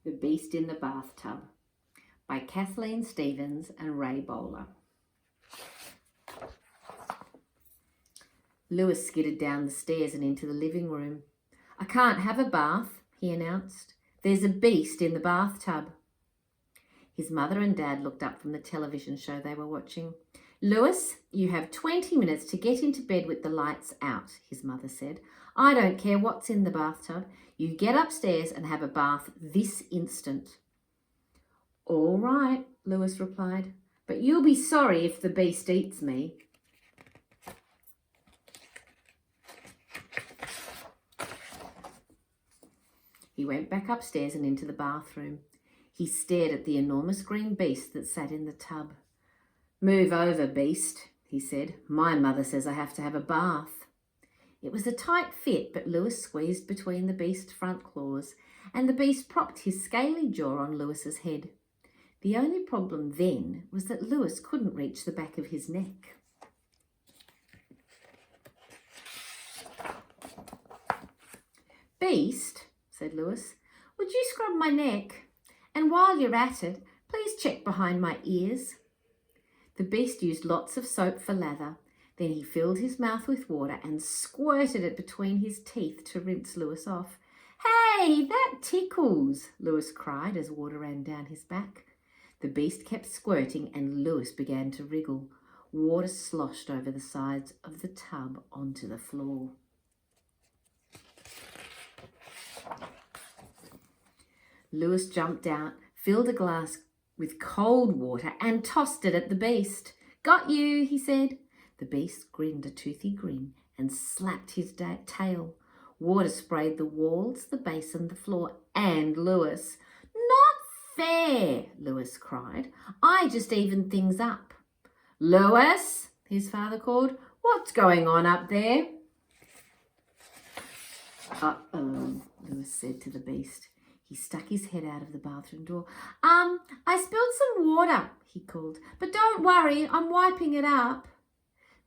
The Beast in the Bathtub by Kathleen Stevens and Ray Bowler. Lewis skidded down the stairs and into the living room. "I can't have a bath," he announced. "There's a beast in the bathtub." His mother and dad looked up from the television show they were watching. "Lewis, you have 20 minutes to get into bed with the lights out," his mother said. "I don't care what's in the bathtub. You get upstairs and have a bath this instant." "All right," Lewis replied, "but you'll be sorry if the beast eats me." He went back upstairs and into the bathroom. He stared at the enormous green beast that sat in the tub. "Move over, beast," he said. "My mother says I have to have a bath." It was a tight fit, but Lewis squeezed between the beast's front claws, and the beast propped his scaly jaw on Lewis's head. The only problem then was that Lewis couldn't reach the back of his neck. "Beast," said Lewis, "would you scrub my neck? And while you're at it, please check behind my ears." The beast used lots of soap for lather. Then he filled his mouth with water and squirted it between his teeth to rinse Lewis off. "Hey, that tickles," Lewis cried as water ran down his back. The beast kept squirting and Lewis began to wriggle. Water sloshed over the sides of the tub onto the floor. Lewis jumped out, filled a glass with cold water and tossed it at the beast. "Got you," he said. The beast grinned a toothy grin and slapped his tail. Water sprayed the walls, the basin, the floor, and Lewis. "Not fair," Lewis cried. "I just evened things up." "Lewis," his father called, "what's going on up there?" "Uh-oh," Lewis said to the beast. He stuck his head out of the bathroom door. I spilled some water," he called, "but don't worry, I'm wiping it up."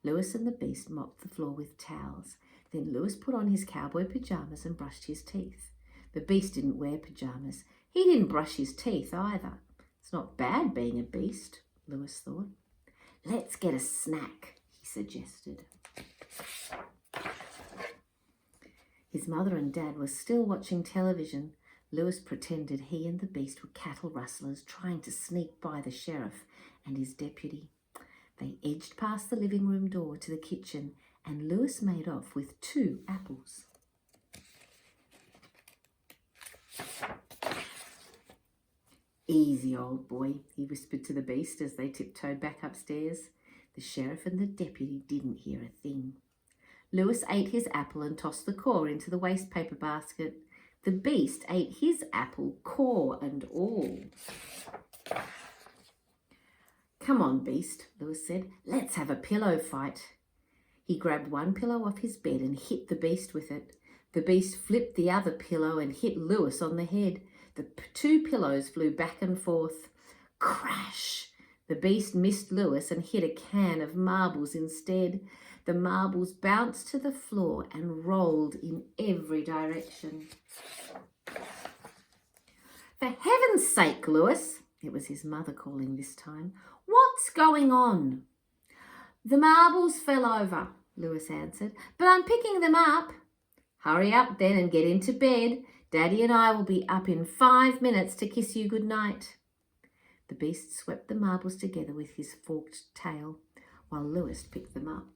Lewis and the beast mopped the floor with towels. Then Lewis put on his cowboy pajamas and brushed his teeth. The beast didn't wear pajamas. He didn't brush his teeth either. It's not bad being a beast, Lewis thought. "Let's get a snack," he suggested. His mother and dad were still watching television. Lewis pretended he and the beast were cattle rustlers trying to sneak by the sheriff and his deputy. They edged past the living room door to the kitchen, and Lewis made off with 2 apples. "Easy, old boy," he whispered to the beast as they tiptoed back upstairs. The sheriff and the deputy didn't hear a thing. Lewis ate his apple and tossed the core into the waste paper basket. The beast ate his apple, core and all. "Come on, beast," Lewis said. "Let's have a pillow fight." He grabbed one pillow off his bed and hit the beast with it. The beast flipped the other pillow and hit Lewis on the head. The 2 pillows flew back and forth. Crash! The beast missed Lewis and hit a can of marbles instead. The marbles bounced to the floor and rolled in every direction. "For heaven's sake, Lewis," it was his mother calling this time, "what's going on?" "The marbles fell over," Lewis answered, "but I'm picking them up." "Hurry up then and get into bed. Daddy and I will be up in 5 minutes to kiss you goodnight." The beast swept the marbles together with his forked tail while Lewis picked them up.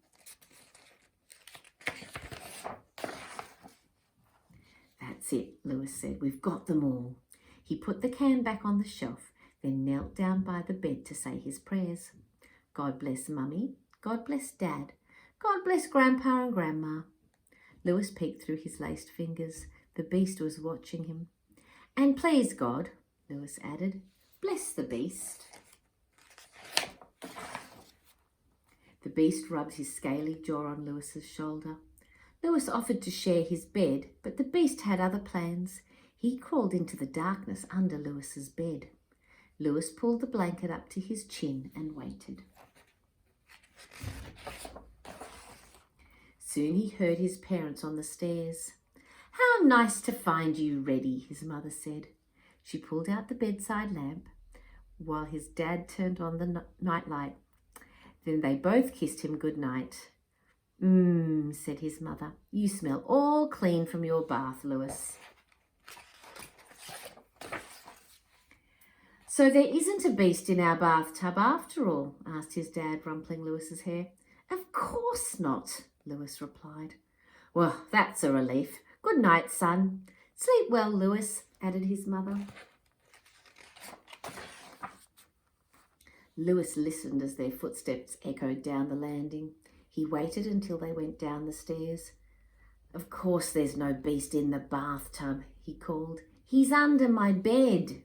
"That's it," Lewis said. "We've got them all." He put the can back on the shelf, then knelt down by the bed to say his prayers. "God bless Mummy. God bless Dad. God bless Grandpa and Grandma." Lewis peeked through his laced fingers. The beast was watching him. "And please, God," Lewis added, "bless the beast." The beast rubbed his scaly jaw on Lewis's shoulder. Lewis offered to share his bed, but the beast had other plans. He crawled into the darkness under Lewis's bed. Lewis pulled the blanket up to his chin and waited. Soon he heard his parents on the stairs. "How nice to find you ready," his mother said. She pulled out the bedside lamp while his dad turned on the nightlight. Then they both kissed him good night. Said his mother. You smell all clean from your bath, Lewis. So there isn't a beast in our bathtub after all? Asked his dad, rumpling Lewis's hair. Of course not, Lewis replied. Well, that's a relief. Good night, son. Sleep well, Lewis, added his mother. Lewis listened as their footsteps echoed down the landing. He waited until they went down the stairs. Of course there's no beast in the bathtub, he called. He's under my bed.